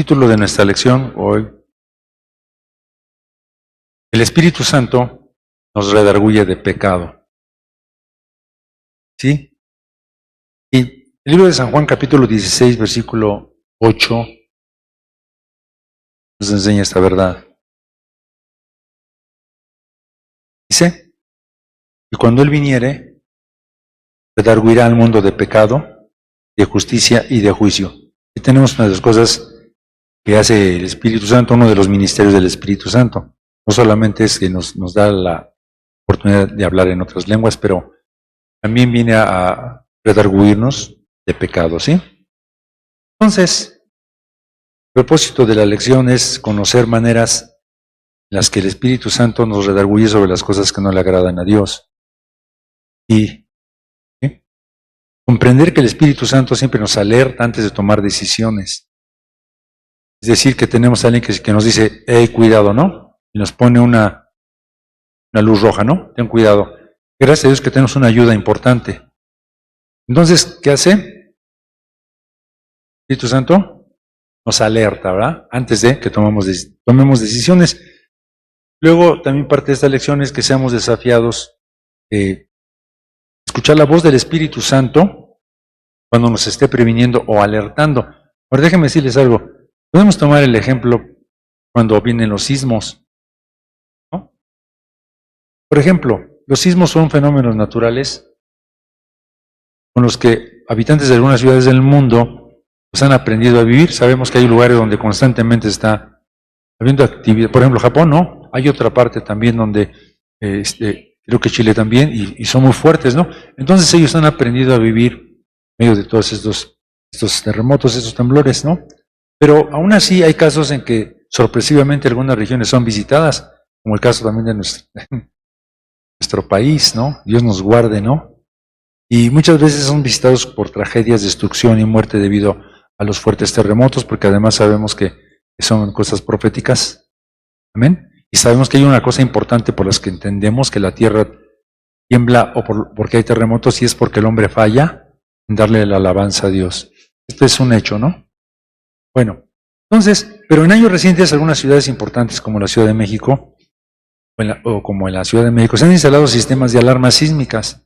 Título de nuestra lección hoy: el Espíritu Santo nos redarguye de pecado. ¿Sí? Y el libro de San Juan, capítulo 16, versículo 8, nos enseña esta verdad. Dice: y cuando Él viniere, redarguirá al mundo de pecado, de justicia y de juicio. Y tenemos una de las cosas que hace el Espíritu Santo, uno de los ministerios del Espíritu Santo. No solamente es que nos da la oportunidad de hablar en otras lenguas, pero también viene a redarguirnos de pecado, ¿sí? Entonces, el propósito de la lección es conocer maneras en las que el Espíritu Santo nos redarguye sobre las cosas que no le agradan a Dios. Y comprender que el Espíritu Santo siempre nos alerta antes de tomar decisiones. Es decir, que tenemos a alguien que nos dice: hey, cuidado, ¿no? Y nos pone una luz roja, ¿no? Ten cuidado. Gracias a Dios que tenemos una ayuda importante. Entonces, ¿qué hace? El Espíritu Santo nos alerta, ¿verdad? Antes de que tomemos decisiones. Luego, también parte de esta lección es que seamos desafiados escuchar la voz del Espíritu Santo cuando nos esté previniendo o alertando. Ahora, déjenme decirles algo. Podemos tomar el ejemplo cuando vienen los sismos, ¿no? Por ejemplo, los sismos son fenómenos naturales con los que habitantes de algunas ciudades del mundo pues han aprendido a vivir. Sabemos que hay lugares donde constantemente está habiendo actividad. Por ejemplo, Japón, ¿no? Hay otra parte también donde, creo que Chile también, y son muy fuertes, ¿no? Entonces ellos han aprendido a vivir en medio de todos estos terremotos, estos temblores, ¿no? Pero aún así hay casos en que sorpresivamente algunas regiones son visitadas, como el caso también de nuestro país, ¿no? Dios nos guarde, ¿no? Y muchas veces son visitados por tragedias, destrucción y muerte debido a los fuertes terremotos, porque además sabemos que son cosas proféticas. Amén. Y sabemos que hay una cosa importante por las que entendemos que la tierra tiembla o porque hay terremotos, y es porque el hombre falla en darle la alabanza a Dios. Esto es un hecho, ¿no? Bueno, entonces, pero en años recientes algunas ciudades importantes como la Ciudad de México, o como en la Ciudad de México, se han instalado sistemas de alarmas sísmicas,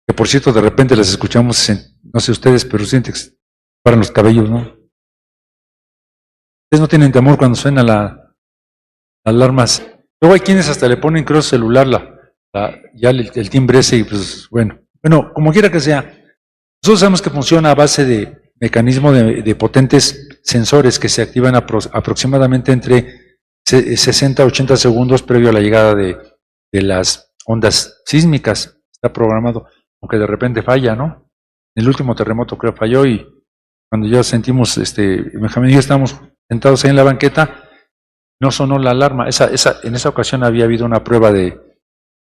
que por cierto de repente las escuchamos, no sé ustedes, pero sienten que se paran los cabellos, ¿no? Ustedes no tienen temor cuando suena las alarmas. Luego hay quienes hasta le ponen, creo, celular, ya el timbre ese, y pues bueno, como quiera que sea, nosotros sabemos que funciona a base de mecanismo de potentes sensores que se activan aproximadamente entre 60 a 80 segundos previo a la llegada de las ondas sísmicas. Está programado, aunque de repente falla, ¿no? En el último terremoto creo falló, y cuando ya sentimos, Benjamín y yo estábamos sentados ahí en la banqueta, no sonó la alarma. En esa ocasión había habido una prueba de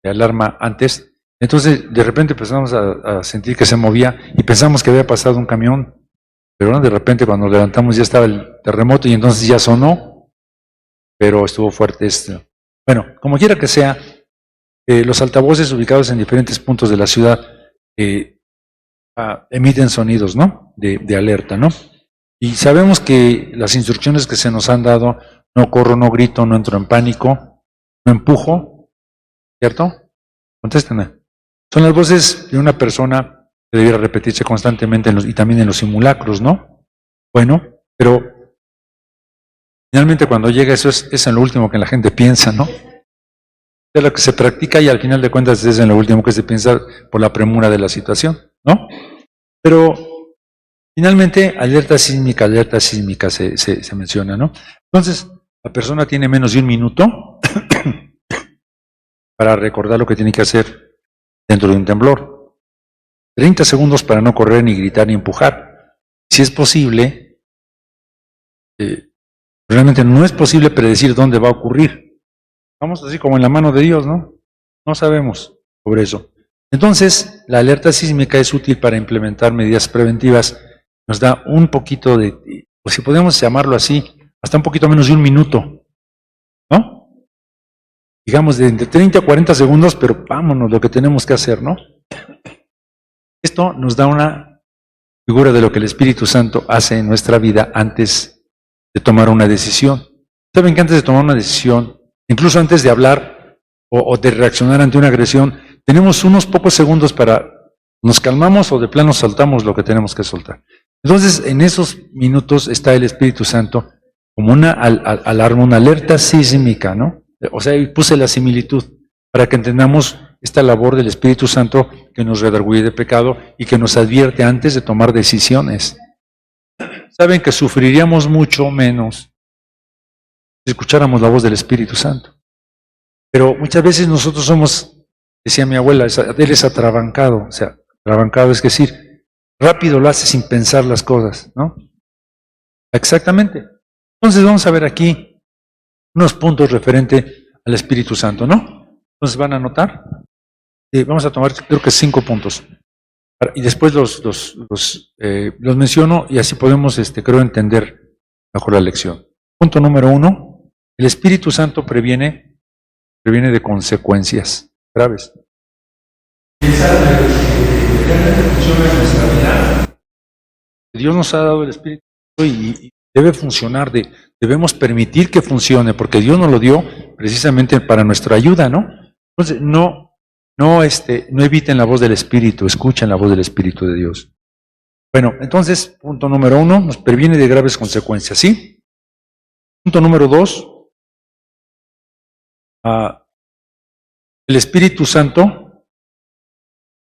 alarma antes. Entonces de repente empezamos a sentir que se movía y pensamos que había pasado un camión. Pero de repente cuando nos levantamos ya estaba el terremoto y entonces ya sonó, pero estuvo fuerte esto. Bueno, como quiera que sea, los altavoces ubicados en diferentes puntos de la ciudad emiten sonidos, ¿no? De alerta, ¿no? Y sabemos que las instrucciones que se nos han dado: no corro, no grito, no entro en pánico, no empujo, ¿cierto? Contéstenme. Son las voces de una persona que debiera repetirse constantemente y también en los simulacros, ¿no? Bueno, pero finalmente cuando llega eso es en lo último que la gente piensa, ¿no? Es lo que se practica y al final de cuentas es en lo último que se piensa por la premura de la situación, ¿no? Pero finalmente alerta sísmica se menciona, ¿no? Entonces la persona tiene menos de un minuto para recordar lo que tiene que hacer dentro de un temblor. 30 segundos para no correr, ni gritar, ni empujar. Si es posible, realmente no es posible predecir dónde va a ocurrir. Vamos así como en la mano de Dios, ¿no? No sabemos sobre eso. Entonces, la alerta sísmica es útil para implementar medidas preventivas. Nos da un poquito pues si podemos llamarlo así, hasta un poquito menos de un minuto, ¿no? Digamos de 30 a 40 segundos, pero vámonos, lo que tenemos que hacer, ¿no? Esto nos da una figura de lo que el Espíritu Santo hace en nuestra vida antes de tomar una decisión. Saben que antes de tomar una decisión, incluso antes de hablar o de reaccionar ante una agresión, tenemos unos pocos segundos para nos calmamos o de plano soltamos lo que tenemos que soltar. Entonces, en esos minutos está el Espíritu Santo como una alarma, una alerta sísmica, ¿no? O sea, y puse la similitud para que entendamos esta labor del Espíritu Santo que nos redarguye de pecado y que nos advierte antes de tomar decisiones. Saben que sufriríamos mucho menos si escucháramos la voz del Espíritu Santo. Pero muchas veces nosotros somos, decía mi abuela, él es atrabancado. O sea, atrabancado es decir, rápido lo hace sin pensar las cosas, ¿no? Exactamente. Entonces vamos a ver aquí unos puntos referente al Espíritu Santo, ¿no? Entonces van a anotar. Vamos a tomar, creo que 5 puntos. Y después los menciono y así podemos, creo, entender mejor la lección. Punto número 1. El Espíritu Santo previene de consecuencias graves. Dios nos ha dado el Espíritu y debe funcionar, debemos permitir que funcione, porque Dios nos lo dio precisamente para nuestra ayuda, ¿no? Entonces, no eviten la voz del Espíritu, escuchen la voz del Espíritu de Dios. Bueno, entonces, punto número 1, nos previene de graves consecuencias, ¿sí? Punto número 2, el Espíritu Santo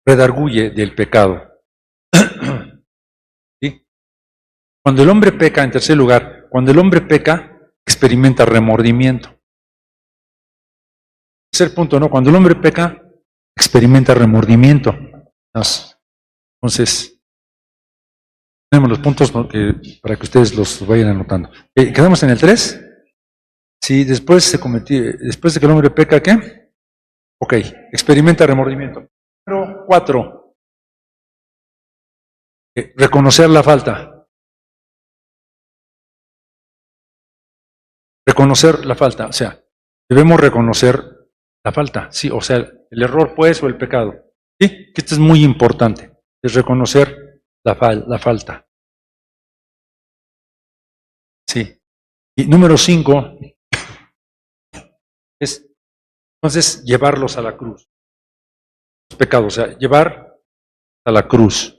redarguye del pecado. ¿Sí? Cuando el hombre peca, en tercer lugar, cuando el hombre peca, experimenta remordimiento. Tercer punto, ¿no? Cuando el hombre peca, experimenta remordimiento. Entonces, tenemos los puntos, ¿no? Para que ustedes los vayan anotando. ¿Quedamos en el 3? Sí, después de que el hombre peca, ¿qué? Ok, experimenta remordimiento. Número 4. Reconocer la falta. Reconocer la falta, o sea, debemos reconocer la falta, sí, o sea, el error pues o el pecado. Sí, que esto es muy importante, es reconocer la falta. Sí. Y número 5 es entonces llevarlos a la cruz. Los pecados, o sea, llevar a la cruz.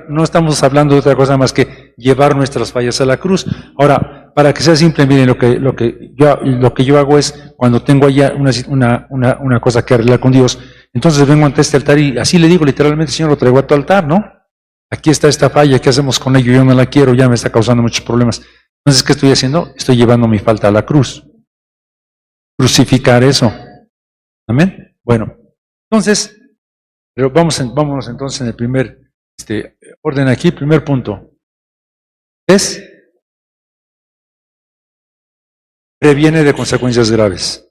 No estamos hablando de otra cosa más que llevar nuestras fallas a la cruz. Ahora, para que sea simple, miren, lo que yo hago es, cuando tengo allá una cosa que arreglar con Dios, entonces vengo ante este altar y así le digo literalmente, Señor, lo traigo a tu altar, ¿no? Aquí está esta falla, ¿qué hacemos con ello? Yo no la quiero, ya me está causando muchos problemas. Entonces, ¿qué estoy haciendo? Estoy llevando mi falta a la cruz. Crucificar eso. ¿Amén? Bueno, entonces, pero vámonos entonces en el primer orden aquí, primer punto. Es previene de consecuencias graves.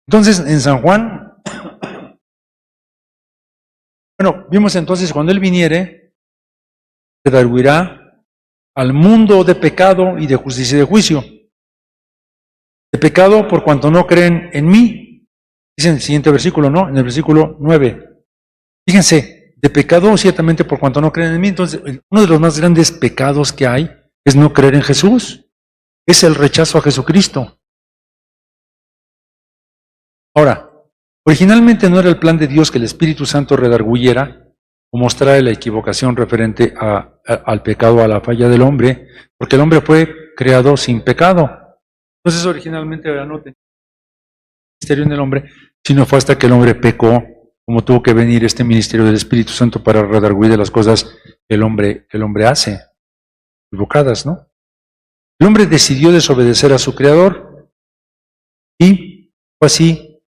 Entonces, en San Juan, bueno, vimos entonces cuando Él viniere, redarguirá al mundo de pecado y de justicia y de juicio. De pecado por cuanto no creen en mí. Dice en el siguiente versículo, ¿no? En el versículo 9. Fíjense, de pecado ciertamente por cuanto no creen en mí. Entonces, uno de los más grandes pecados que hay es no creer en Jesús. Es el rechazo a Jesucristo. Ahora, originalmente no era el plan de Dios que el Espíritu Santo redarguyera o mostrara la equivocación referente al pecado, a la falla del hombre, porque el hombre fue creado sin pecado. Entonces, originalmente no tenía ministerio en el hombre, sino fue hasta que el hombre pecó, como tuvo que venir este ministerio del Espíritu Santo para redarguir de las cosas que el hombre hace, equivocadas, ¿no? El hombre decidió desobedecer a su Creador y fue así.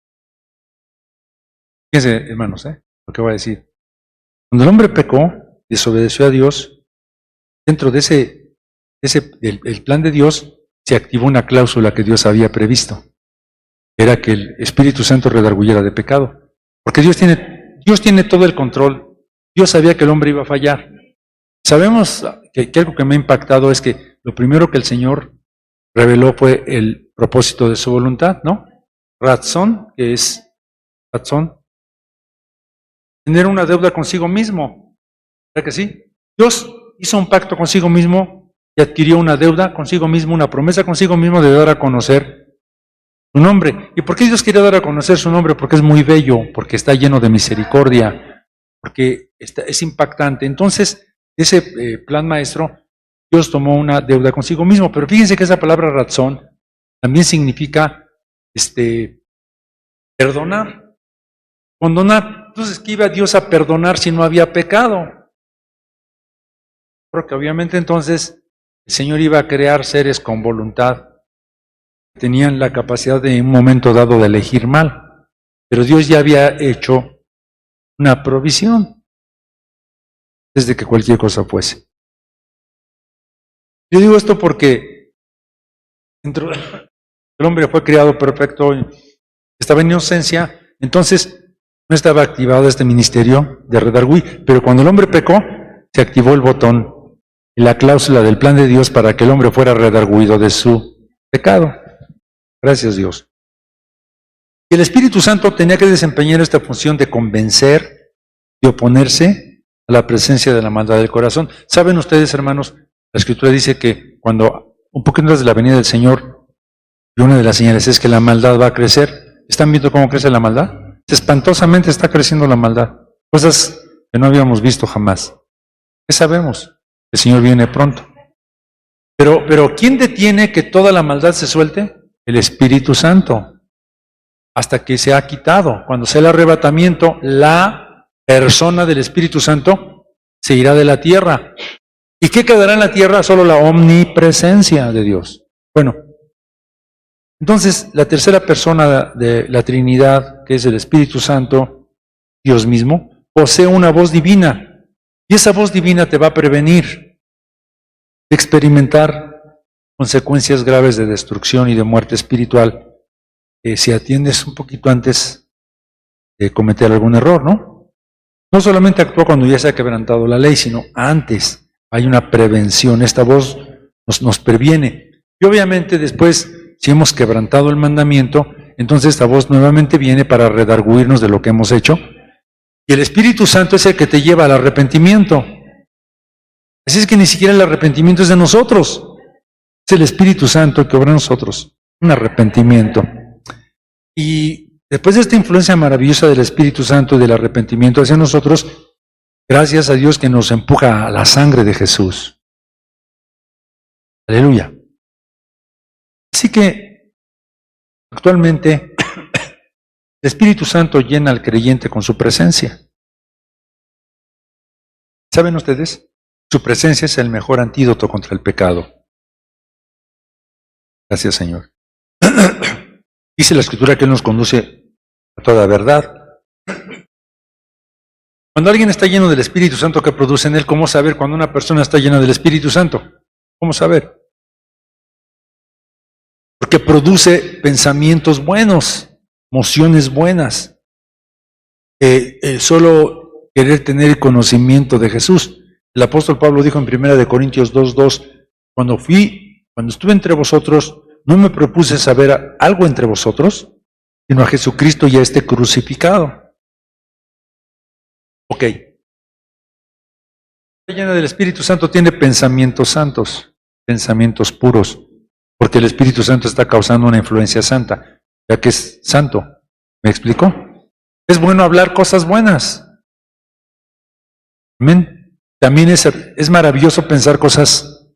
Fíjense, hermanos, lo que voy a decir. Cuando el hombre pecó, desobedeció a Dios, dentro de el plan de Dios se activó una cláusula que Dios había previsto. Era que el Espíritu Santo redarguyera de pecado. Porque Dios tiene todo el control. Dios sabía que el hombre iba a fallar. Sabemos que algo que me ha impactado es que lo primero que el Señor reveló fue el propósito de su voluntad, ¿no? Razón, que es razón. Tener una deuda consigo mismo. ¿Verdad que sí? Dios hizo un pacto consigo mismo y adquirió una deuda consigo mismo, una promesa consigo mismo de dar a conocer su nombre. ¿Y por qué Dios quiere dar a conocer su nombre? Porque es muy bello, porque está lleno de misericordia, porque es impactante. Entonces, ese plan maestro, Dios tomó una deuda consigo mismo. Pero fíjense que esa palabra razón también significa perdonar, condonar. Entonces, ¿qué iba Dios a perdonar si no había pecado? Porque obviamente entonces el Señor iba a crear seres con voluntad, que tenían la capacidad de en un momento dado de elegir mal. Pero Dios ya había hecho una provisión desde que cualquier cosa fuese. Yo digo esto porque el hombre fue creado perfecto, estaba en inocencia, entonces no estaba activado este ministerio de redarguir, pero cuando el hombre pecó, se activó el botón y la cláusula del plan de Dios para que el hombre fuera redarguido de su pecado. Gracias, Dios. Y el Espíritu Santo tenía que desempeñar esta función de convencer y oponerse a la presencia de la maldad del corazón. ¿Saben ustedes, hermanos? La Escritura dice que cuando, un poquito antes de la venida del Señor, y una de las señales es que la maldad va a crecer. ¿Están viendo cómo crece la maldad? Espantosamente está creciendo la maldad. Cosas que no habíamos visto jamás. ¿Qué sabemos? El Señor viene pronto. Pero ¿quién detiene que toda la maldad se suelte? El Espíritu Santo. Hasta que se ha quitado. Cuando sea el arrebatamiento, la persona del Espíritu Santo se irá de la tierra. ¿Y qué quedará en la tierra? Solo la omnipresencia de Dios. Bueno, entonces la tercera persona de la Trinidad, que es el Espíritu Santo, Dios mismo, posee una voz divina. Y esa voz divina te va a prevenir de experimentar consecuencias graves de destrucción y de muerte espiritual si atiendes un poquito antes de cometer algún error, ¿no? No solamente actúa cuando ya se ha quebrantado la ley, sino antes hay una prevención. Esta voz nos previene. Y obviamente después, si hemos quebrantado el mandamiento, entonces esta voz nuevamente viene para redarguirnos de lo que hemos hecho. Y el Espíritu Santo es el que te lleva al arrepentimiento. Así es que ni siquiera el arrepentimiento es de nosotros. Es el Espíritu Santo el que obra en nosotros. Un arrepentimiento. Y después de esta influencia maravillosa del Espíritu Santo y del arrepentimiento hacia nosotros, gracias a Dios que nos empuja a la sangre de Jesús. Aleluya. Así que actualmente el Espíritu Santo llena al creyente con su presencia. ¿Saben ustedes? Su presencia es el mejor antídoto contra el pecado. Gracias, Señor. Dice la Escritura que Él nos conduce a toda verdad. Cuando alguien está lleno del Espíritu Santo, ¿qué produce en él? ¿Cómo saber cuando una persona está llena del Espíritu Santo? ¿Cómo saber? Porque produce pensamientos buenos, emociones buenas. Solo querer tener el conocimiento de Jesús. El apóstol Pablo dijo en 1 Corintios 2:2, cuando estuve entre vosotros, no me propuse saber algo entre vosotros, sino a Jesucristo y a este crucificado. Ok. La llena del Espíritu Santo tiene pensamientos santos, pensamientos puros, porque el Espíritu Santo está causando una influencia santa, ya que es santo. ¿Me explico? Es bueno hablar cosas buenas. Amén. También es maravilloso pensar cosas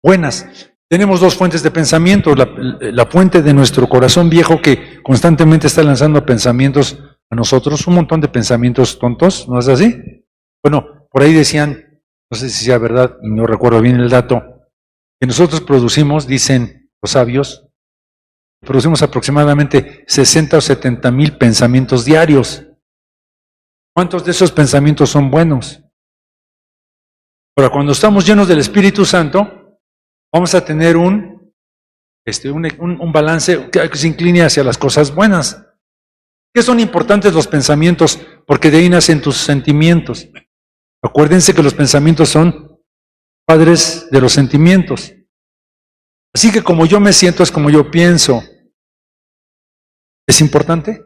buenas. Tenemos dos fuentes de pensamiento, la fuente de nuestro corazón viejo que constantemente está lanzando pensamientos a nosotros, un montón de pensamientos tontos, ¿no es así? Bueno, por ahí decían, no sé si sea verdad, no recuerdo bien el dato, que nosotros producimos, dicen los sabios, producimos aproximadamente 60 o 70 mil pensamientos diarios. ¿Cuántos de esos pensamientos son buenos? Ahora, cuando estamos llenos del Espíritu Santo, vamos a tener un balance que se incline hacia las cosas buenas. ¿Qué son importantes los pensamientos? Porque de ahí nacen tus sentimientos. Acuérdense que los pensamientos son padres de los sentimientos. Así que como yo me siento es como yo pienso. ¿Es importante?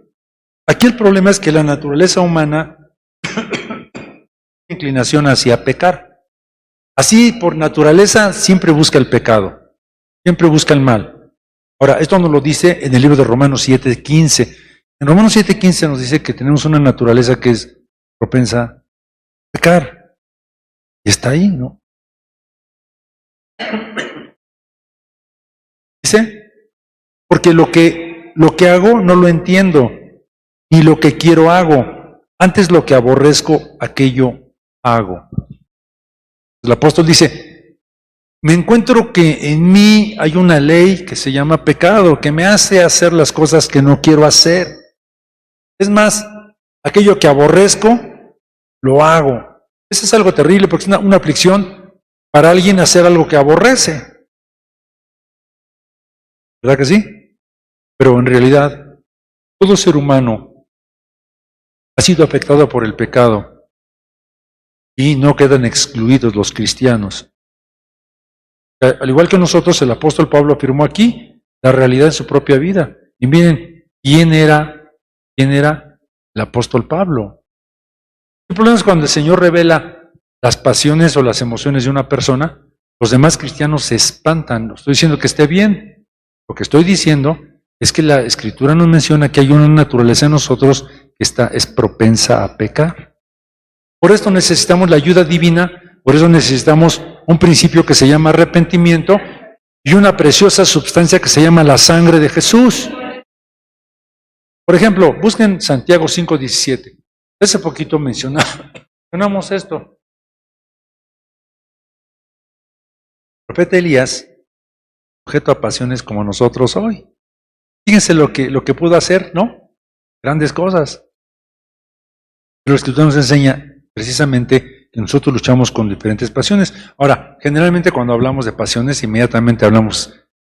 Aquí el problema es que la naturaleza humana tiene inclinación hacia pecar. Así, por naturaleza, siempre busca el pecado, siempre busca el mal. Ahora, esto nos lo dice en el libro de Romanos 7:15. En Romanos 7:15 nos dice que tenemos una naturaleza que es propensa a pecar. Y está ahí, ¿no? Dice, porque lo que hago no lo entiendo, ni lo que quiero hago. Antes lo que aborrezco, aquello hago. El apóstol dice, me encuentro que en mí hay una ley que se llama pecado, que me hace hacer las cosas que no quiero hacer. Es más, aquello que aborrezco, lo hago. Eso es algo terrible porque es una aflicción para alguien hacer algo que aborrece. ¿Verdad que sí? Pero en realidad, todo ser humano ha sido afectado por el pecado y no quedan excluidos los cristianos. Al igual que nosotros, el apóstol Pablo afirmó aquí la realidad en su propia vida. Y miren, ¿quién era el apóstol Pablo? El problema es cuando el Señor revela las pasiones o las emociones de una persona, los demás cristianos se espantan. No estoy diciendo que esté bien. Lo que estoy diciendo es que la Escritura nos menciona que hay una naturaleza en nosotros que es propensa a pecar. Por esto necesitamos la ayuda divina, por eso necesitamos un principio que se llama arrepentimiento y una preciosa sustancia que se llama la sangre de Jesús. Por ejemplo, busquen Santiago 5:17. Hace poquito mencionamos esto. El profeta Elías, sujeto a pasiones como nosotros hoy. Fíjense lo que pudo hacer, ¿no? Grandes cosas. Pero la Escritura nos enseña precisamente que nosotros luchamos con diferentes pasiones. Ahora, generalmente cuando hablamos de pasiones, inmediatamente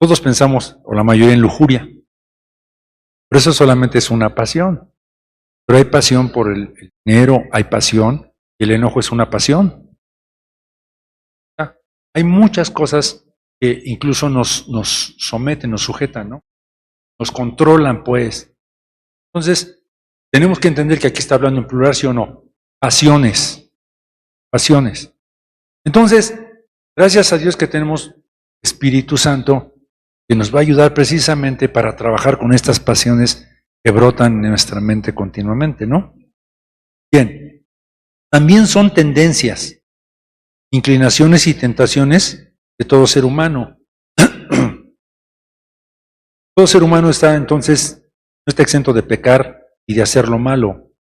todos pensamos, o la mayoría, en lujuria. Pero eso solamente es una pasión. Pero hay pasión por el dinero, hay pasión, y el enojo es una pasión. Hay muchas cosas que incluso nos someten, nos sujetan, ¿no? Nos controlan, pues. Entonces, tenemos que entender que aquí está hablando en plural, ¿sí o no? Pasiones. Pasiones. Entonces, gracias a Dios que tenemos Espíritu Santo que nos va a ayudar precisamente para trabajar con estas pasiones que brotan en nuestra mente continuamente, ¿no? Bien, también son tendencias, inclinaciones y tentaciones de todo ser humano. Todo ser humano no está exento de pecar y de hacer lo malo.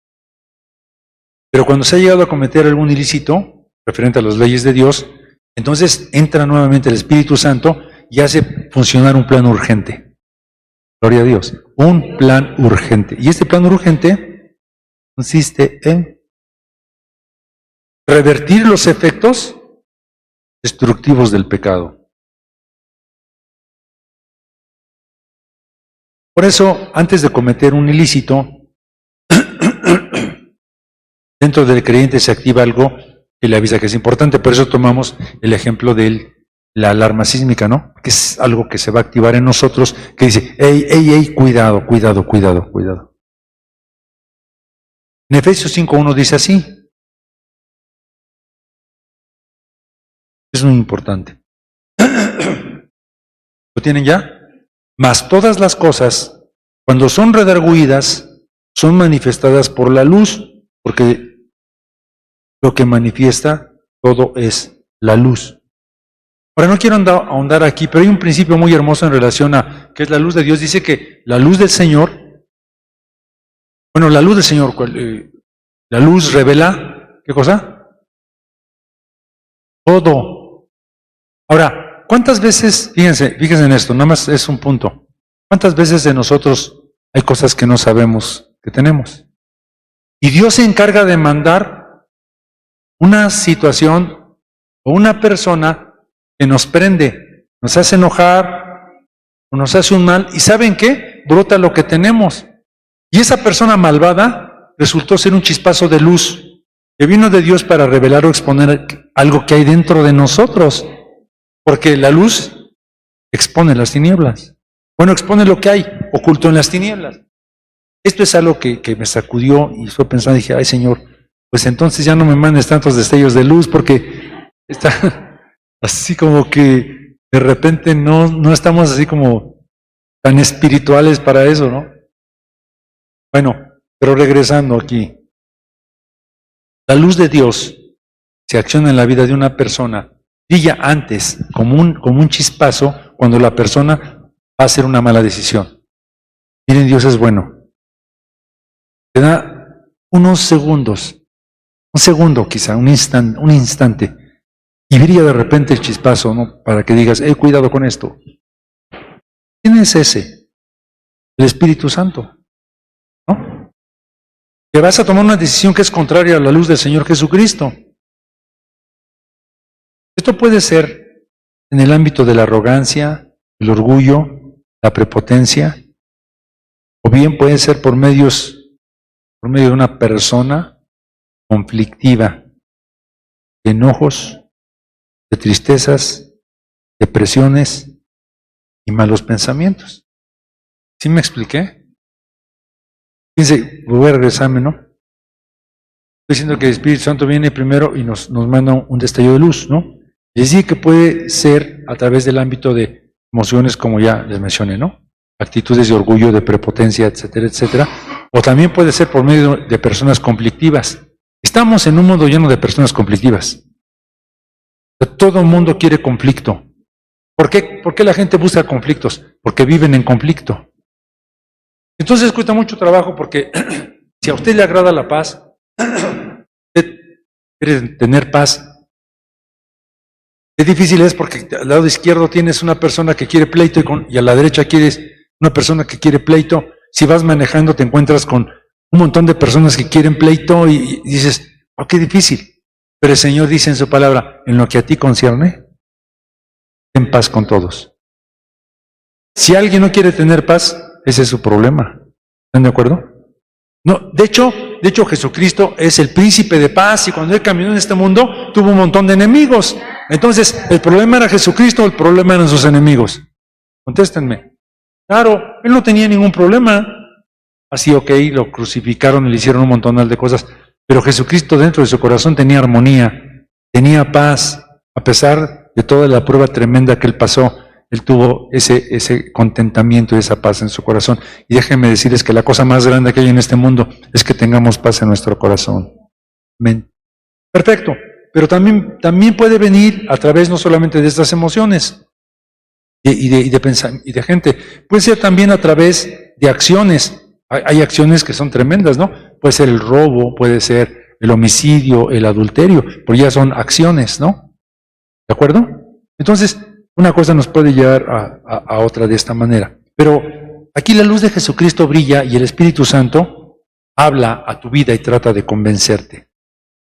Pero cuando se ha llegado a cometer algún ilícito, referente a las leyes de Dios, entonces entra nuevamente el Espíritu Santo y hace funcionar un plan urgente. Gloria a Dios. Un plan urgente. Y este plan urgente consiste en revertir los efectos destructivos del pecado. Por eso, antes de cometer un ilícito, dentro del creyente se activa algo que le avisa que es importante. Por eso tomamos el ejemplo de la alarma sísmica, ¿no? Que es algo que se va a activar en nosotros, que dice, hey, cuidado. En Efesios 5:1 dice así. Es muy importante. ¿Lo tienen ya? Mas todas las cosas, cuando son redargüidas, son manifestadas por la luz, porque lo que manifiesta todo es la luz. Ahora no quiero ahondar aquí, pero hay un principio muy hermoso en relación a qué es la luz de Dios. Dice que la luz del Señor, la luz revela, ¿qué cosa? Todo. Ahora, ¿cuántas veces, fíjense en esto, nada más es un punto, ¿cuántas veces de nosotros hay cosas que no sabemos que tenemos? Y Dios se encarga de mandar una situación o una persona que nos prende, nos hace enojar, o nos hace un mal, y ¿saben qué? Brota lo que tenemos. Y esa persona malvada resultó ser un chispazo de luz que vino de Dios para revelar o exponer algo que hay dentro de nosotros. Porque la luz expone las tinieblas. Expone lo que hay oculto en las tinieblas. Esto es algo que me sacudió y estoy pensando, dije, ay Señor, pues entonces ya no me mandes tantos destellos de luz porque Así como que de repente no estamos así como tan espirituales para eso, ¿no? Bueno, pero regresando aquí. La luz de Dios se acciona en la vida de una persona, brilla antes, como un chispazo, cuando la persona va a hacer una mala decisión. Miren, Dios es bueno. Te da unos segundos, un segundo quizá, un instante, y brilla de repente el chispazo, ¿no? Para que digas, cuidado con esto. ¿Quién es ese? El Espíritu Santo, ¿no? Que vas a tomar una decisión que es contraria a la luz del Señor Jesucristo. Esto puede ser en el ámbito de la arrogancia, el orgullo, la prepotencia, o bien puede ser por medio de una persona conflictiva, de enojos, de tristezas, depresiones y malos pensamientos. ¿Sí me expliqué? Fíjense, voy a regresarme, ¿no? Estoy diciendo que el Espíritu Santo viene primero y nos manda un destello de luz, ¿no? Y sí que puede ser a través del ámbito de emociones, como ya les mencioné, ¿no? Actitudes de orgullo, de prepotencia, etcétera, etcétera. O también puede ser por medio de personas conflictivas. Estamos en un mundo lleno de personas conflictivas. Todo el mundo quiere conflicto. ¿Por qué la gente busca conflictos? Porque viven en conflicto. Entonces cuesta mucho trabajo porque si a usted le agrada la paz, usted quiere tener paz. Qué difícil es porque al lado izquierdo tienes una persona que quiere pleito y a la derecha quieres una persona que quiere pleito. Si vas manejando te encuentras con un montón de personas que quieren pleito y dices, oh, qué difícil. Pero el Señor dice en su palabra, en lo que a ti concierne, ten paz con todos. Si alguien no quiere tener paz, ese es su problema. ¿Están de acuerdo? No, de hecho Jesucristo es el príncipe de paz y cuando Él caminó en este mundo tuvo un montón de enemigos. Entonces, ¿el problema era Jesucristo o el problema eran sus enemigos? Contéstenme. Claro, Él no tenía ningún problema. Así, ok, lo crucificaron y le hicieron un montón de cosas. Pero Jesucristo dentro de su corazón tenía armonía, tenía paz. A pesar de toda la prueba tremenda que Él pasó, Él tuvo ese contentamiento y esa paz en su corazón. Y déjenme decirles que la cosa más grande que hay en este mundo es que tengamos paz en nuestro corazón. Amén. Perfecto. Pero también puede venir a través no solamente de estas emociones y de gente, puede ser también a través de acciones. Hay acciones que son tremendas, ¿no? Puede ser el robo, puede ser el homicidio, el adulterio, pero ya son acciones, ¿no? ¿De acuerdo? Entonces, una cosa nos puede llevar a otra de esta manera. Pero aquí la luz de Jesucristo brilla y el Espíritu Santo habla a tu vida y trata de convencerte.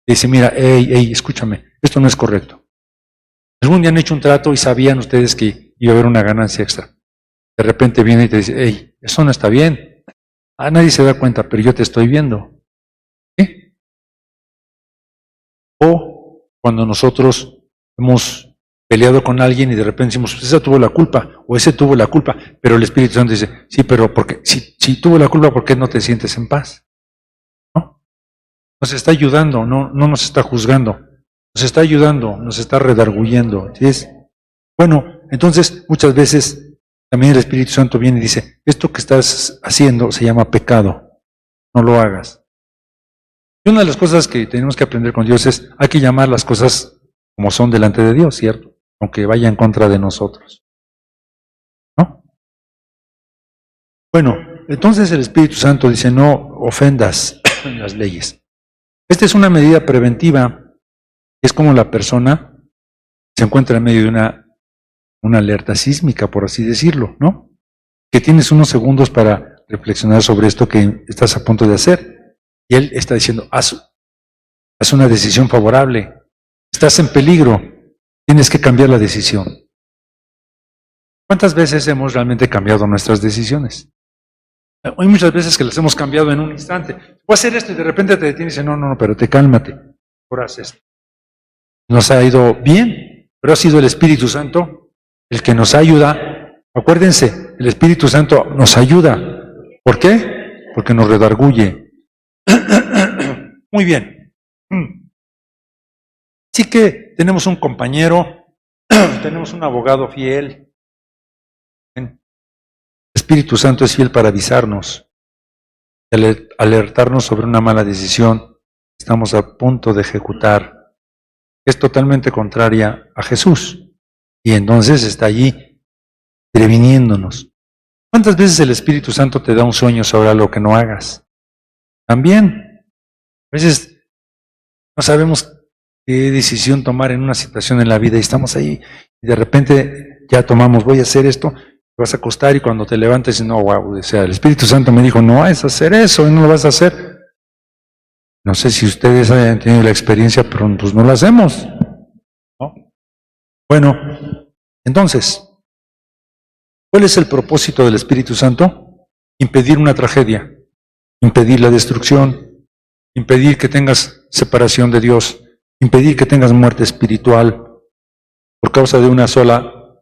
Dice, mira, escúchame, esto no es correcto. Algún día han hecho un trato y sabían ustedes que iba a haber una ganancia extra. De repente viene y te dice, eso no está bien. Nadie se da cuenta, pero yo te estoy viendo. ¿Sí? O cuando nosotros hemos peleado con alguien y de repente decimos, pues esa tuvo la culpa, o ese tuvo la culpa, pero el Espíritu Santo dice, sí, pero porque si tuvo la culpa, ¿por qué no te sientes en paz? ¿No? Nos está ayudando, no nos está juzgando, nos está ayudando, nos está redarguyendo. ¿Sí? Bueno, entonces muchas veces también el Espíritu Santo viene y dice, esto que estás haciendo se llama pecado, no lo hagas. Y una de las cosas que tenemos que aprender con Dios es, hay que llamar las cosas como son delante de Dios, ¿cierto? Aunque vaya en contra de nosotros. ¿No? Bueno, entonces el Espíritu Santo dice, no ofendas las leyes. Esta es una medida preventiva, es como la persona se encuentra en medio de una alerta sísmica, por así decirlo, ¿no? Que tienes unos segundos para reflexionar sobre esto que estás a punto de hacer. Y él está diciendo, haz una decisión favorable. Estás en peligro, tienes que cambiar la decisión. ¿Cuántas veces hemos realmente cambiado nuestras decisiones? Hay muchas veces que las hemos cambiado en un instante. Voy a hacer esto y de repente te detienes y dices, no, pero te cálmate. Ahora haz esto. Nos ha ido bien, pero ha sido el Espíritu Santo el que nos ayuda. Acuérdense, el Espíritu Santo nos ayuda. ¿Por qué? Porque nos redarguye. Muy bien. Sí que tenemos un compañero tenemos un abogado fiel. El Espíritu Santo es fiel para avisarnos, alertarnos sobre una mala decisión que estamos a punto de ejecutar. Es totalmente contraria a Jesús. Y entonces está allí previniéndonos. ¿Cuántas veces el Espíritu Santo te da un sueño sobre algo que no hagas? También. A veces no sabemos qué decisión tomar en una situación en la vida y estamos ahí y de repente ya tomamos, voy a hacer esto, te vas a acostar y cuando te levantes, no, wow, o sea, el Espíritu Santo me dijo, no vas a hacer eso y no lo vas a hacer. No sé si ustedes hayan tenido la experiencia, pero pues no lo hacemos, ¿no? Bueno, entonces, ¿cuál es el propósito del Espíritu Santo? Impedir una tragedia, impedir la destrucción, impedir que tengas separación de Dios, impedir que tengas muerte espiritual por causa de una sola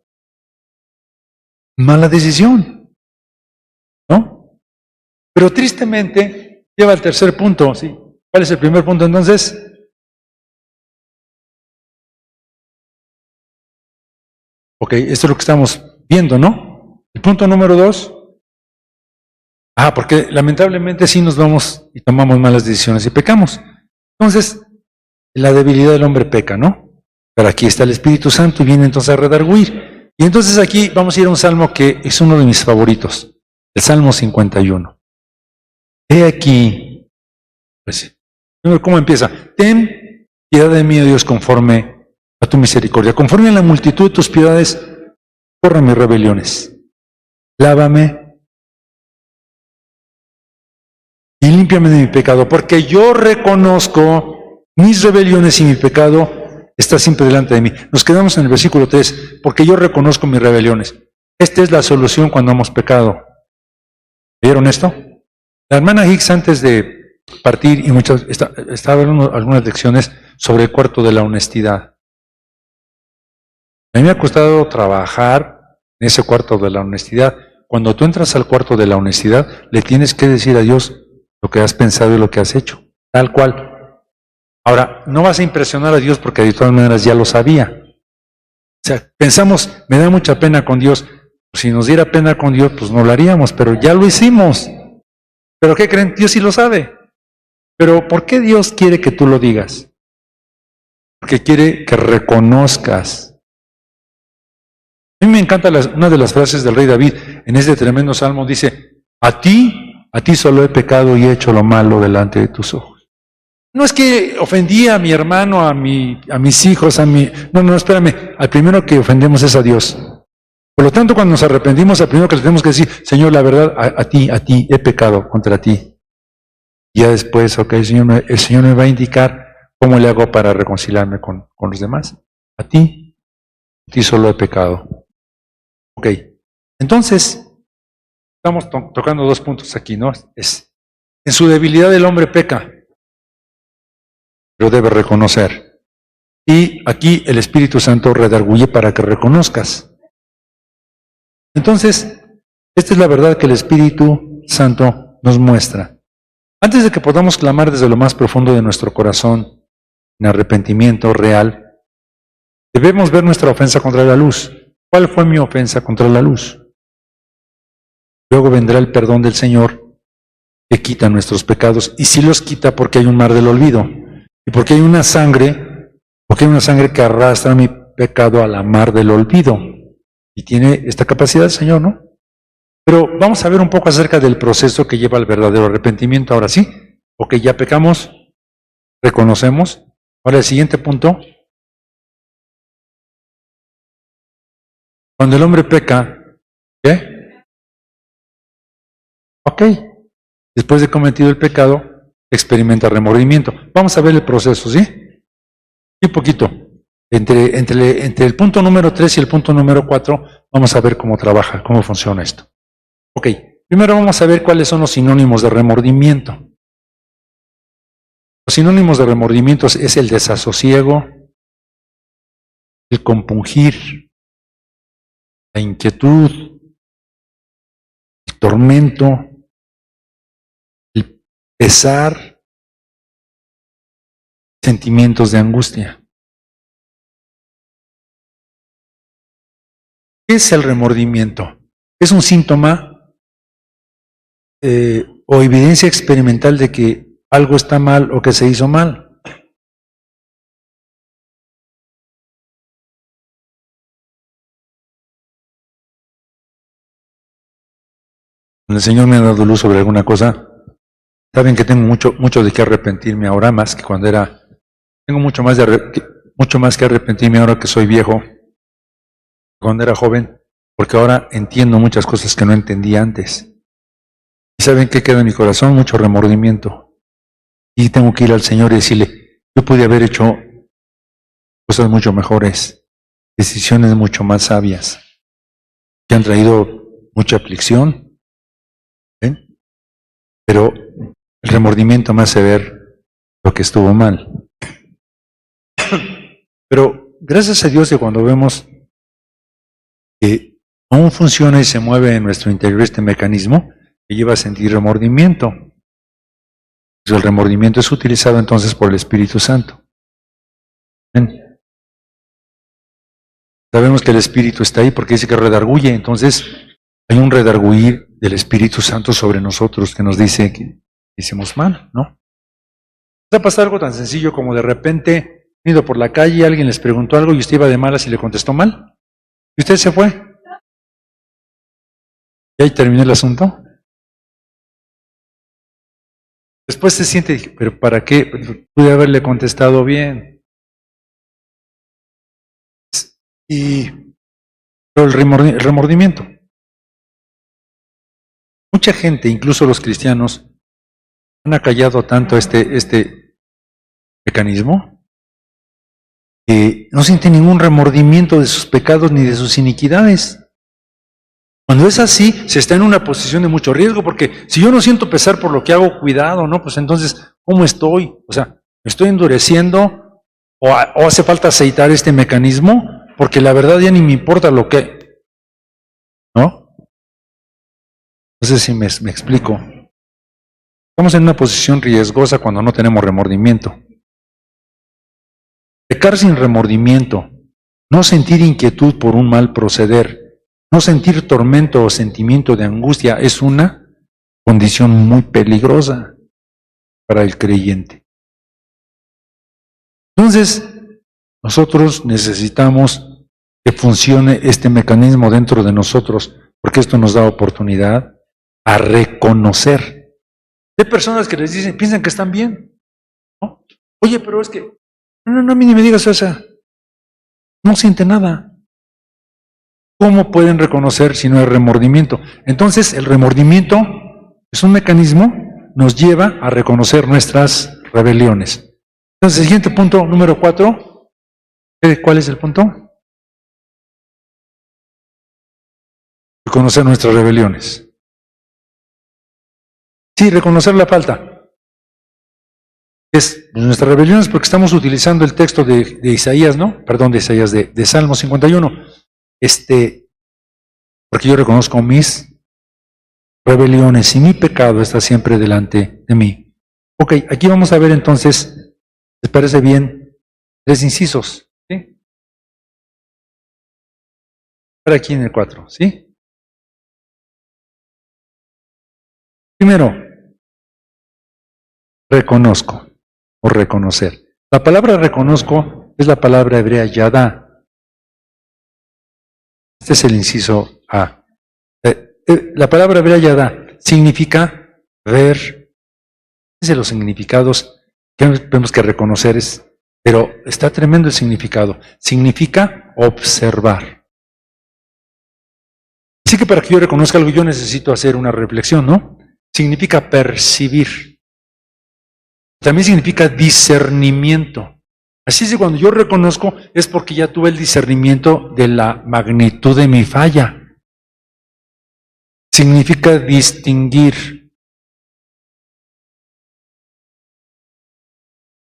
mala decisión, ¿no? Pero tristemente lleva al tercer punto, ¿sí? ¿Cuál es el primer punto entonces? Ok, esto es lo que estamos viendo, ¿no? El punto número 2. Porque lamentablemente sí nos vamos y tomamos malas decisiones y pecamos. Entonces, la debilidad del hombre peca, ¿no? Pero aquí está el Espíritu Santo y viene entonces a redarguir. Y entonces aquí vamos a ir a un salmo que es uno de mis favoritos, el Salmo 51. He aquí, pues, ¿cómo empieza? Ten piedad de mí, oh Dios, conforme a tu misericordia. Conforme a la multitud de tus piedades, borra mis rebeliones. Lávame y límpiame de mi pecado, porque yo reconozco mis rebeliones y mi pecado está siempre delante de mí. Nos quedamos en el versículo 3, porque yo reconozco mis rebeliones. Esta es la solución cuando hemos pecado. ¿Vieron esto? La hermana Hicks, antes de partir, y estaba dando algunas lecciones sobre el cuarto de la honestidad. A mí me ha costado trabajar en ese cuarto de la honestidad. Cuando tú entras al cuarto de la honestidad, le tienes que decir a Dios lo que has pensado y lo que has hecho, tal cual. Ahora, no vas a impresionar a Dios porque de todas maneras ya lo sabía. O sea, pensamos, me da mucha pena con Dios. Si nos diera pena con Dios, pues no lo haríamos, pero ya lo hicimos. ¿Pero qué creen? Dios sí lo sabe. Pero ¿por qué Dios quiere que tú lo digas? Porque quiere que reconozcas. A mí me encanta una de las frases del rey David en este tremendo salmo, dice, a ti solo he pecado y he hecho lo malo delante de tus ojos. No es que ofendí a mi hermano, a mis hijos, No, espérame. Al primero que ofendemos es a Dios. Por lo tanto, cuando nos arrepentimos, al primero que le tenemos que decir, Señor, la verdad, a ti he pecado contra ti. Y ya después, ok, el Señor me va a indicar cómo le hago para reconciliarme con los demás. A ti solo he pecado. Ok, entonces, estamos tocando dos puntos aquí, ¿no? En su debilidad el hombre peca, pero debe reconocer. Y aquí el Espíritu Santo redarguye para que reconozcas. Entonces, esta es la verdad que el Espíritu Santo nos muestra. Antes de que podamos clamar desde lo más profundo de nuestro corazón en arrepentimiento real, debemos ver nuestra ofensa contra la luz. ¿Cuál fue mi ofensa contra la luz? Luego vendrá el perdón del Señor que quita nuestros pecados, y sí los quita porque hay un mar del olvido, y porque hay una sangre que arrastra mi pecado a la mar del olvido, y tiene esta capacidad el Señor, ¿no? Pero vamos a ver un poco acerca del proceso que lleva al verdadero arrepentimiento, ahora sí, porque ya pecamos, reconocemos. Ahora el siguiente punto, cuando el hombre peca, ¿qué? Ok, después de cometido el pecado, experimenta remordimiento. Vamos a ver el proceso, ¿sí? Y un poquito. Entre el punto número 3 y el punto número 4, vamos a ver cómo trabaja, cómo funciona esto. Ok, primero vamos a ver cuáles son los sinónimos de remordimiento. Los sinónimos de remordimiento es el desasosiego, el compungir, la inquietud, el tormento, el pesar, sentimientos de angustia. ¿Qué es el remordimiento? Es un síntoma o evidencia experimental de que algo está mal o que se hizo mal. Cuando el Señor me ha dado luz sobre alguna cosa, saben que tengo mucho de qué arrepentirme ahora, más que cuando era. Tengo mucho más que arrepentirme ahora que soy viejo, cuando era joven, porque ahora entiendo muchas cosas que no entendía antes. ¿Y saben qué queda en mi corazón? Mucho remordimiento. Y tengo que ir al Señor y decirle, yo pude haber hecho cosas mucho mejores, decisiones mucho más sabias, que han traído mucha aflicción, ¿ven? Pero el remordimiento me hace ver lo que estuvo mal. Pero gracias a Dios que cuando vemos que aún funciona y se mueve en nuestro interior este mecanismo que lleva a sentir remordimiento. El remordimiento es utilizado entonces por el Espíritu Santo. ¿Ven? Sabemos que el Espíritu está ahí porque dice que redarguye, entonces hay un redarguir del Espíritu Santo sobre nosotros que nos dice que hicimos mal, ¿no? Va a pasar algo tan sencillo como de repente, ido por la calle, alguien les preguntó algo y usted iba de malas y le contestó mal, y usted se fue. Y ahí terminó el asunto. Después se siente, pero ¿para qué? Pude haberle contestado bien. Pero el remordimiento. Mucha gente, incluso los cristianos, han acallado tanto este mecanismo que no sienten ningún remordimiento de sus pecados ni de sus iniquidades. Cuando es así, se está en una posición de mucho riesgo, porque si yo no siento pesar por lo que hago, cuidado, ¿no? Pues entonces, ¿cómo estoy? O sea, ¿me estoy endureciendo o hace falta aceitar este mecanismo? Porque la verdad ya ni me importa lo que, ¿no? No sé si me explico. Estamos en una posición riesgosa cuando no tenemos remordimiento. Pecar sin remordimiento, no sentir inquietud por un mal proceder, no sentir tormento o sentimiento de angustia es una condición muy peligrosa para el creyente. Entonces, nosotros necesitamos que funcione este mecanismo dentro de nosotros, porque esto nos da oportunidad a reconocer. Hay personas que les dicen, piensan que están bien, ¿no? Oye, pero es que, no, a mí ni me digas eso, no siente nada. ¿Cómo pueden reconocer si no hay remordimiento? Entonces, el remordimiento es un mecanismo, nos lleva a reconocer nuestras rebeliones. Entonces, el siguiente punto, número 4, ¿cuál es el punto? Reconocer nuestras rebeliones. Sí, reconocer la falta. Es nuestras rebeliones porque estamos utilizando el texto de Isaías, ¿no? Perdón, de Isaías, de Salmo 51. Porque yo reconozco mis rebeliones y mi pecado está siempre delante de mí. Ok, aquí vamos a ver entonces, ¿les parece bien? 3 incisos, ¿sí? Para aquí en el 4, ¿sí? Primero, reconozco o reconocer. La palabra reconozco es la palabra hebrea yadá. Este es el inciso A. La palabra hebrea yadá significa ver. Es de los significados que tenemos que reconocer, pero está tremendo el significado. Significa observar. Así que para que yo reconozca algo, yo necesito hacer una reflexión, ¿no? Significa percibir. También significa discernimiento. Así es que cuando yo reconozco es porque ya tuve el discernimiento de la magnitud de mi falla. Significa distinguir.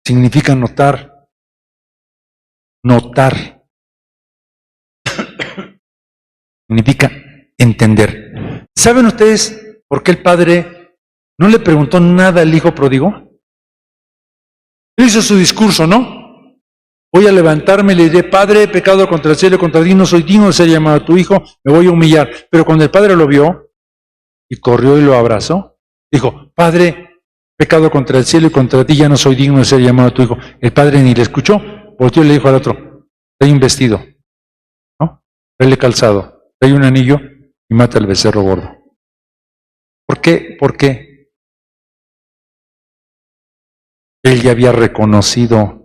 Significa notar. Notar. Significa entender. ¿Saben ustedes por qué el padre no le preguntó nada al hijo pródigo? Él hizo su discurso, ¿no? Voy a levantarme y le diré, Padre, he pecado contra el cielo y contra ti, no soy digno de ser llamado tu hijo, me voy a humillar. Pero cuando el padre lo vio y corrió y lo abrazó, dijo, Padre, pecado contra el cielo y contra ti, ya no soy digno de ser llamado tu hijo. El padre ni le escuchó, volteó y le dijo al otro, trae un vestido, ¿no? Tráele calzado, trae un anillo y mata al becerro gordo. ¿Por qué? Porque él ya había reconocido.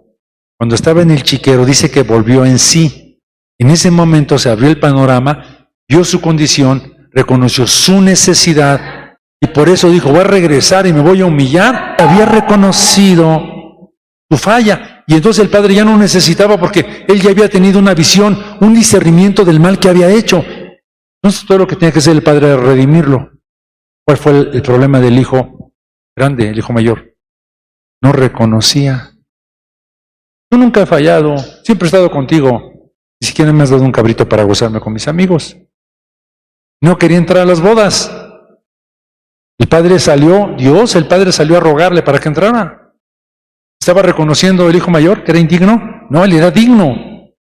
Cuando estaba en el chiquero, dice que volvió en sí. En ese momento se abrió el panorama, vio su condición, reconoció su necesidad y por eso dijo, voy a regresar y me voy a humillar. Había reconocido su falla y entonces el padre ya no necesitaba porque él ya había tenido una visión, un discernimiento del mal que había hecho. Entonces todo lo que tenía que hacer el padre era redimirlo. ¿Cuál fue el problema del hijo grande, el hijo mayor? No reconocía. Yo nunca he fallado, siempre he estado contigo. Ni siquiera me has dado un cabrito para gozarme con mis amigos. No quería entrar a las bodas. El padre salió, el padre salió a rogarle para que entrara. ¿Estaba reconociendo el hijo mayor que era indigno? No, él era digno.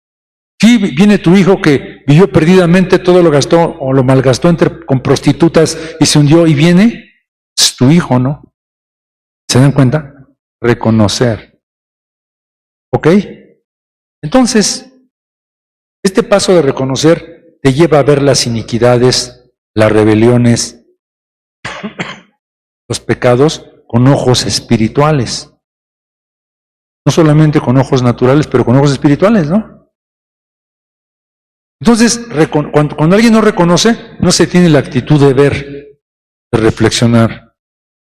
Sí, viene tu hijo que vivió perdidamente, todo lo gastó o lo malgastó con prostitutas y se hundió y viene, es tu hijo, ¿no? ¿Se dan cuenta? Reconocer. ¿Ok? Entonces, este paso de reconocer te lleva a ver las iniquidades, las rebeliones, los pecados con ojos espirituales. No solamente con ojos naturales, pero con ojos espirituales, ¿no? Entonces, cuando alguien no reconoce, no se tiene la actitud de ver, de reflexionar,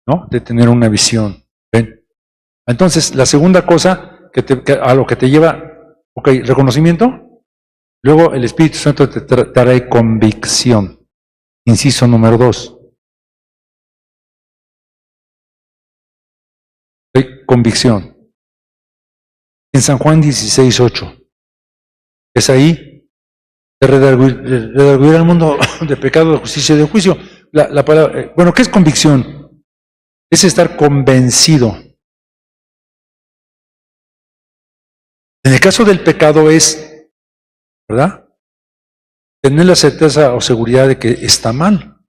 ¿no? De tener una visión. ¿Ven? Entonces, la segunda cosa a lo que te lleva, ok, reconocimiento, luego el Espíritu Santo te trae convicción. Inciso número 2. Convicción. En San Juan 16:8. Es ahí, de redarguir al mundo de pecado, de justicia y de juicio. La palabra, bueno, ¿qué es convicción? Es estar convencido. En el caso del pecado es, ¿verdad? Tener la certeza o seguridad de que está mal.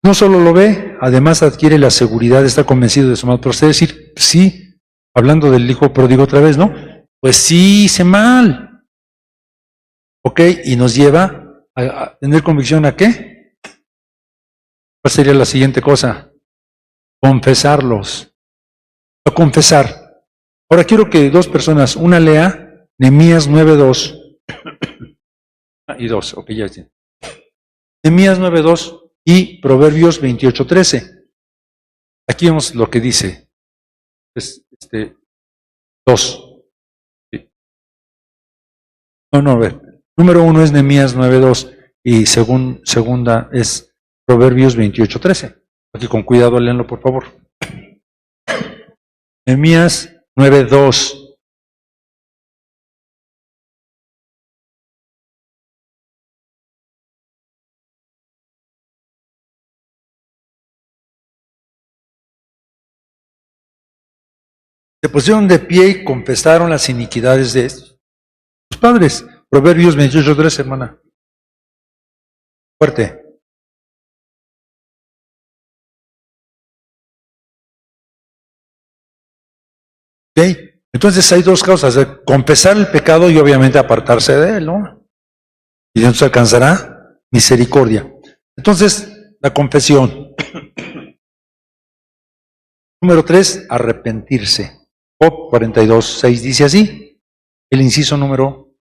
No solo lo ve, además adquiere la seguridad de estar convencido de su mal proceder. Es decir, sí, hablando del hijo pródigo otra vez, ¿no? Pues sí, hice mal. ¿Ok? Y nos lleva a tener convicción ¿a qué? ¿Cuál sería la siguiente cosa? Confesarlos. A confesar. Ahora quiero que dos personas, una lea Nehemías 9:2 y 2, ok, ya está. Nehemías 9:2 y Proverbios 28:13. Aquí vemos lo que dice. Es 2. Sí. No, a ver. Número 1 es Nehemías 9:2 y segunda es Proverbios 28:13. Aquí con cuidado, léanlo por favor. Nehemías 9:2. Se pusieron de pie y confesaron las iniquidades de sus padres. Proverbios 28:13, hermana. Fuerte. ¿Ok? Entonces hay dos causas, de confesar el pecado y obviamente apartarse de él, ¿no? Y entonces alcanzará misericordia. Entonces, la confesión. Número 3, arrepentirse. Job 42:6 dice así, el inciso número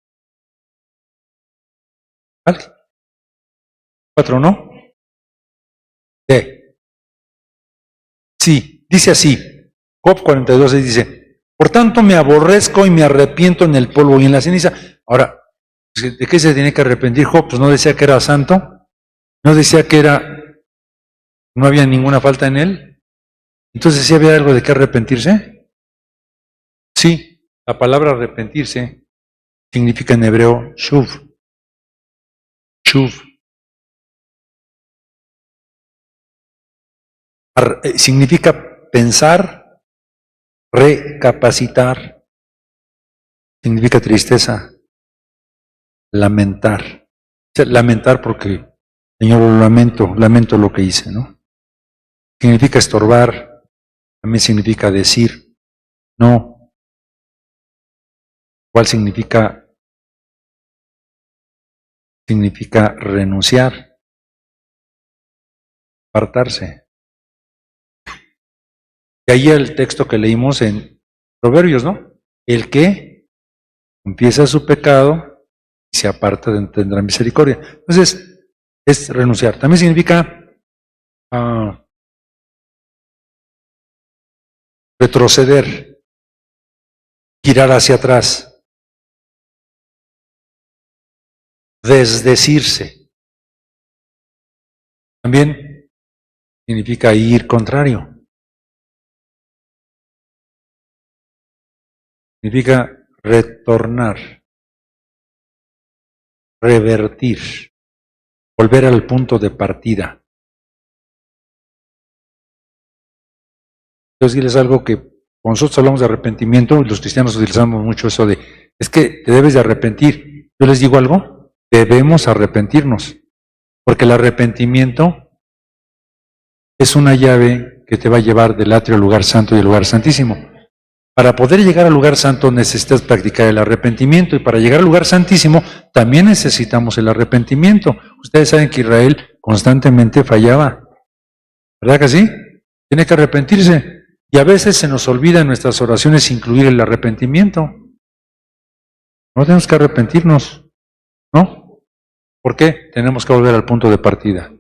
4, ¿no? D. Sí, dice así, Job 42:6 dice, por tanto me aborrezco y me arrepiento en el polvo y en la ceniza. Ahora, ¿de qué se tiene que arrepentir Job? Pues no decía que era santo, no decía que no había ninguna falta en él. Entonces, ¿sí había algo de qué arrepentirse? Sí, la palabra arrepentirse significa en hebreo shuv. Shuv. Significa pensar, recapacitar. significa tristeza, lamentar. Lamentar porque, Señor, lamento lo que hice, ¿no? Significa estorbar, también significa decir no. ¿Cuál significa renunciar, apartarse? Y ahí el texto que leímos en Proverbios, ¿no? El que confiesa su pecado y se aparta tendrá misericordia. Entonces, es renunciar. También significa retroceder, girar hacia atrás, desdecirse. También significa ir contrario. Significa retornar, revertir, volver al punto de partida. Quiero decirles algo que cuando nosotros hablamos de arrepentimiento, los cristianos utilizamos mucho eso de, es que te debes de arrepentir. Yo les digo algo, debemos arrepentirnos, porque el arrepentimiento es una llave que te va a llevar del atrio al lugar santo y al lugar santísimo. Para poder llegar al lugar santo necesitas practicar el arrepentimiento, y para llegar al lugar santísimo también necesitamos el arrepentimiento. Ustedes saben que Israel constantemente fallaba, ¿verdad que sí? Tiene que arrepentirse. Y a veces se nos olvida en nuestras oraciones incluir el arrepentimiento. No tenemos que arrepentirnos, ¿no? ¿Por qué? Tenemos que volver al punto de partida.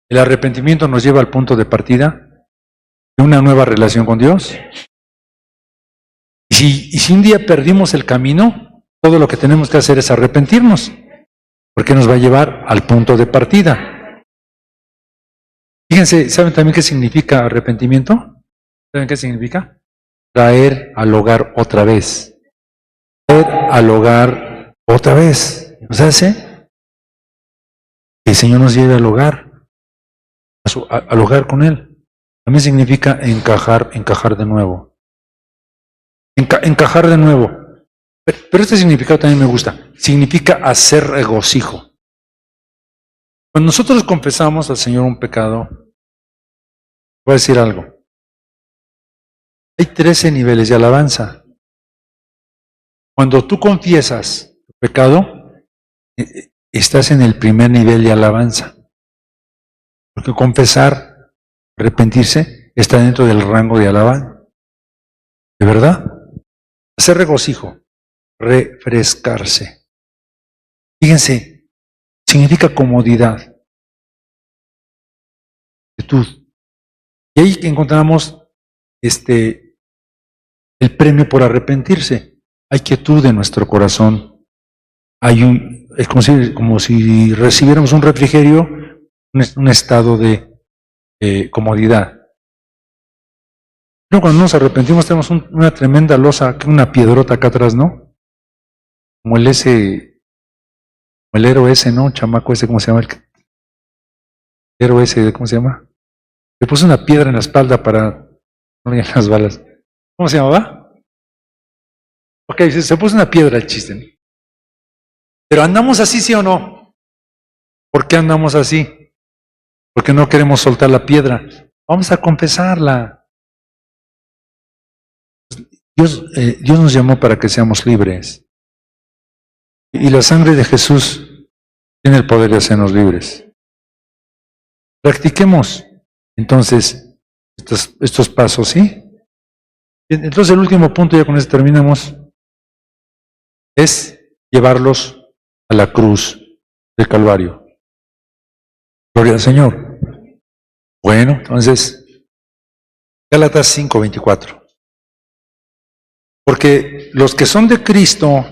El arrepentimiento nos lleva al punto de partida de una nueva relación con Dios. Y si un día perdimos el camino, todo lo que tenemos que hacer es arrepentirnos, porque nos va a llevar al punto de partida. Fíjense, ¿saben también qué significa arrepentimiento? ¿Saben qué significa? Traer al hogar otra vez. Traer al hogar otra vez. ¿No se hace? Que el Señor nos lleve al hogar, al hogar con Él. También significa encajar de nuevo. Encajar de nuevo. Pero este significado también me gusta. Significa hacer regocijo. Cuando nosotros confesamos al Señor un pecado, voy a decir algo. Hay 13 niveles de alabanza. Cuando tú confiesas tu pecado, estás en el primer nivel de alabanza. Porque confesar, arrepentirse, está dentro del rango de alabanza. ¿De verdad? Hacer regocijo, refrescarse. Fíjense, significa comodidad, quietud. Y ahí encontramos el premio por arrepentirse. Hay quietud en nuestro corazón. Es como si recibiéramos un refrigerio, un estado de comodidad. Pero cuando nos arrepentimos tenemos una tremenda losa, una piedrota acá atrás, ¿no? Como el héroe ese, ¿no? Chamaco ese, ¿cómo se llama? El héroe ese, ¿cómo se llama? Le puso una piedra en la espalda para no llegar las balas. ¿Cómo se llamaba? Ok, se puso una piedra el chiste, ¿no? Pero ¿andamos así, sí o no? ¿Por qué andamos así? Porque no queremos soltar la piedra. Vamos a confesarla. Dios nos llamó para que seamos libres. Y la sangre de Jesús tiene el poder de hacernos libres. Practiquemos entonces estos pasos, ¿sí? Entonces el último punto, ya con eso terminamos, es llevarlos a la cruz del Calvario. Gloria al Señor. Bueno, entonces, Gálatas 5:24. Porque los que son de Cristo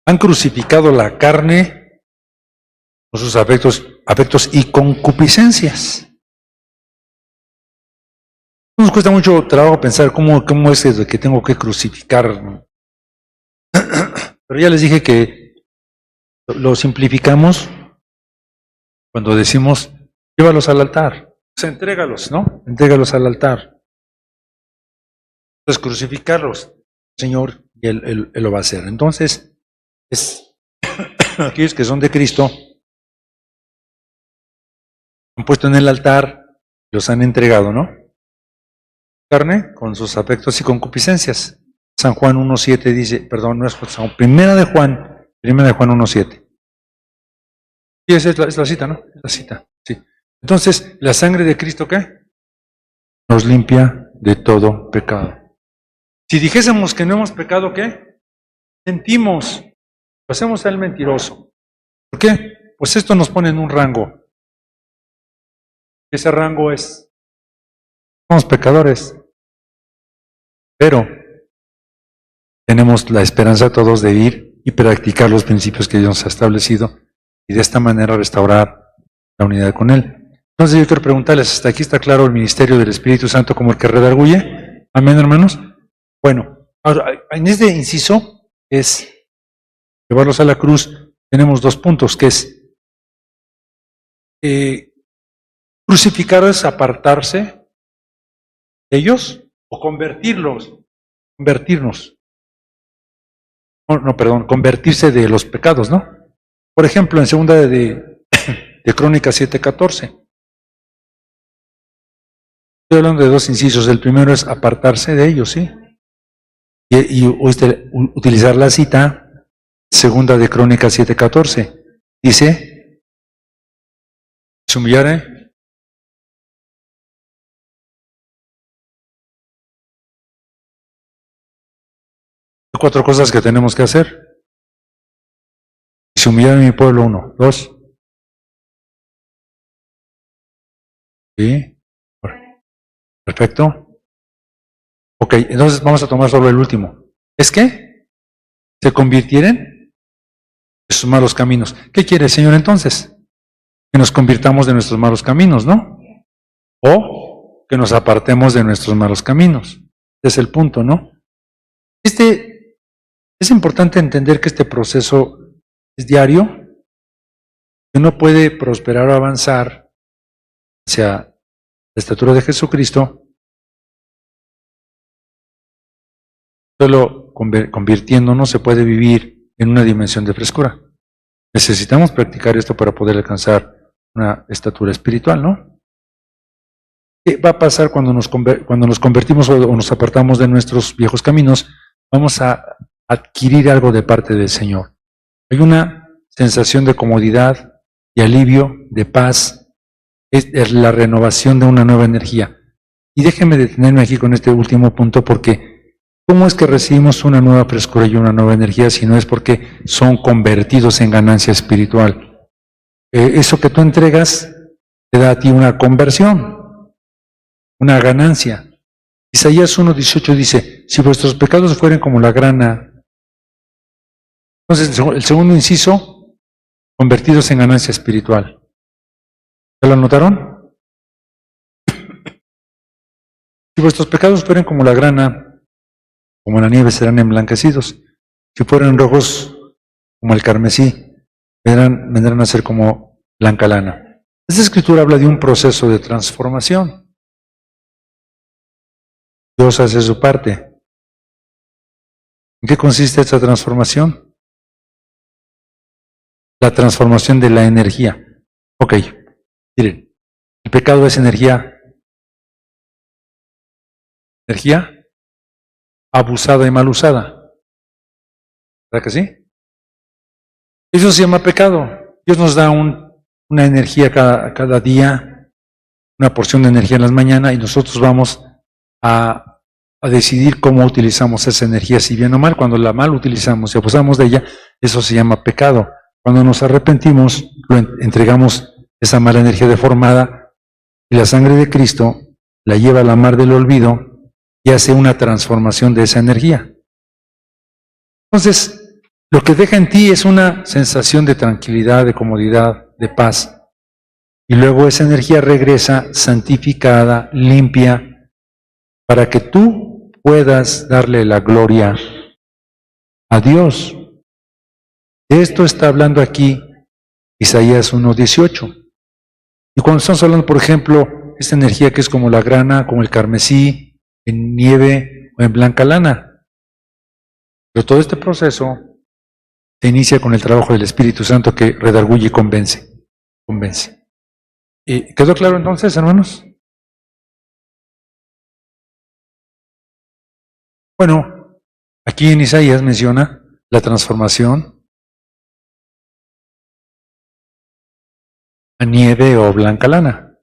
han crucificado la carne con sus afectos y concupiscencias. Nos cuesta mucho trabajo pensar cómo es eso de que tengo que crucificar. Pero ya les dije que lo simplificamos cuando decimos, llévalos al altar. O sea, entrégalos, ¿no? Entrégalos al altar. Entonces, crucificarlos. Señor, y Él lo va a hacer. Entonces, aquellos que son de Cristo han puesto en el altar, los han entregado, ¿no? Carne con sus afectos y concupiscencias. San Juan 1.7 dice, perdón, no es Primera de Juan 1.7. Y esa es la cita, ¿no? La cita, sí. Entonces, ¿la sangre de Cristo qué? Nos limpia de todo pecado. Si dijésemos que no hemos pecado, ¿qué? Mentimos. Lo hacemos al mentiroso. ¿Por qué? Pues esto nos pone en un rango. Ese rango es, somos pecadores, pero tenemos la esperanza todos de ir y practicar los principios que Dios nos ha establecido y de esta manera restaurar la unidad con Él. Entonces yo quiero preguntarles, ¿hasta aquí está claro el ministerio del Espíritu Santo como el que redarguye? ¿Amén, hermanos? Bueno, ahora, en este inciso es llevarlos a la cruz. Tenemos 2 puntos, que es crucificar es apartarse de ellos o convertirnos. Convertirse de los pecados, ¿no? Por ejemplo, en segunda de Crónicas 7:14. Estoy hablando de 2 incisos. El primero es apartarse de ellos, ¿sí? Y utilizar la cita, segunda de Crónicas 7:14. Dice, se humillare. 4 cosas que tenemos que hacer. Se humillare mi pueblo, 1, 2. ¿Sí? Perfecto. Ok, entonces vamos a tomar solo el último. ¿Es que se convirtieren de sus malos caminos? ¿Qué quiere el Señor entonces? Que nos convirtamos de nuestros malos caminos, ¿no? O que nos apartemos de nuestros malos caminos. Ese es el punto, ¿no? Es importante entender que este proceso es diario, que uno puede prosperar o avanzar hacia la estatura de Jesucristo solo convirtiéndonos se puede vivir en una dimensión de frescura. Necesitamos practicar esto para poder alcanzar una estatura espiritual, ¿no? ¿Qué va a pasar cuando nos convertimos o nos apartamos de nuestros viejos caminos? Vamos a adquirir algo de parte del Señor. Hay una sensación de comodidad, de alivio, de paz, es la renovación de una nueva energía. Y déjenme detenerme aquí con este último punto porque ¿cómo es que recibimos una nueva frescura y una nueva energía si no es porque son convertidos en ganancia espiritual? Eso que tú entregas te da a ti una conversión, una ganancia. Isaías 1:18 dice, si vuestros pecados fueren como la grana. Entonces el segundo inciso, convertidos en ganancia espiritual. ¿Ya lo anotaron? Si vuestros pecados fueren como la grana, como la nieve serán emblanquecidos. Si fueran rojos como el carmesí, vendrán a ser como blanca lana. Esta escritura habla de un proceso de transformación. Dios hace su parte. ¿En qué consiste esta transformación? La transformación de la energía. Ok, miren, el pecado es energía abusada y mal usada. ¿Verdad que sí? Eso se llama pecado. Dios nos da una energía cada día, una porción de energía en las mañanas y nosotros vamos a decidir cómo utilizamos esa energía, si bien o mal. Cuando la mal utilizamos y abusamos de ella, eso se llama pecado. Cuando nos arrepentimos, entregamos esa mala energía deformada y la sangre de Cristo la lleva a la mar del olvido y hace una transformación de esa energía. Entonces, lo que deja en ti es una sensación de tranquilidad, de comodidad, de paz. Y luego esa energía regresa santificada, limpia, para que tú puedas darle la gloria a Dios. De esto está hablando aquí Isaías 1:18. Y cuando estamos hablando, por ejemplo, esta energía que es como la grana, como el carmesí, en nieve o en blanca lana. Pero todo este proceso se inicia con el trabajo del Espíritu Santo que redarguye y convence. ¿Quedó claro entonces, hermanos? Bueno, aquí en Isaías menciona la transformación a nieve o blanca lana.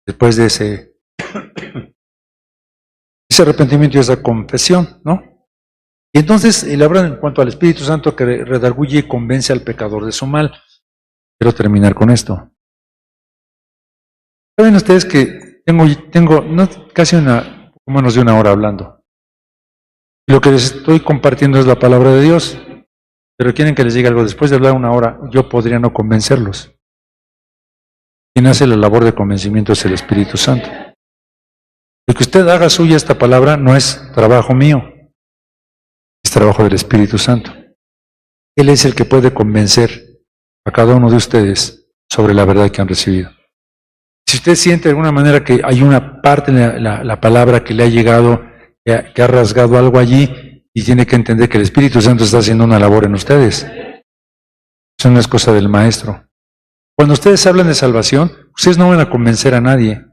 Después de ese arrepentimiento y esa confesión, ¿no? Y entonces él habla en cuanto al Espíritu Santo que redarguye y convence al pecador de su mal. Quiero terminar con esto. ¿Saben ustedes que tengo no, casi menos de una hora hablando? Y lo que les estoy compartiendo es la palabra de Dios. Pero quieren que les diga algo. Después de hablar una hora, yo podría no convencerlos. Quien hace la labor de convencimiento es el Espíritu Santo. El que usted haga suya esta palabra no es trabajo mío, es trabajo del Espíritu Santo. Él es el que puede convencer a cada uno de ustedes sobre la verdad que han recibido. Si usted siente de alguna manera que hay una parte en la palabra que le ha llegado, que ha rasgado algo allí, y tiene que entender que el Espíritu Santo está haciendo una labor en ustedes. Eso no es cosa del maestro. Cuando ustedes hablan de salvación, ustedes no van a convencer a nadie.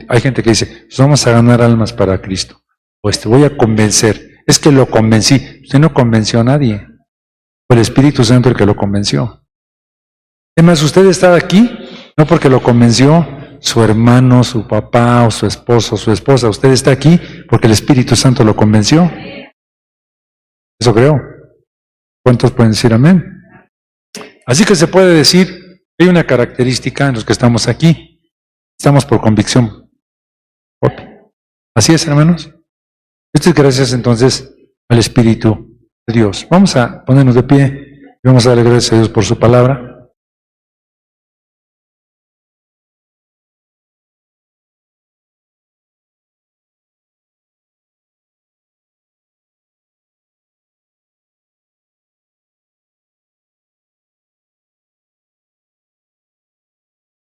Hay gente que dice, pues vamos a ganar almas para Cristo. Pues te voy a convencer. Es que lo convencí. Usted no convenció a nadie. Fue el Espíritu Santo el que lo convenció. Además, usted está aquí no porque lo convenció su hermano, su papá, o su esposo, o su esposa. Usted está aquí porque el Espíritu Santo lo convenció. Eso creo. ¿Cuántos pueden decir amén? Así que se puede decir que hay una característica en los que estamos aquí. Estamos por convicción. Así es, hermanos. Esto es gracias entonces al Espíritu de Dios. Vamos a ponernos de pie y vamos a darle gracias a Dios por su palabra.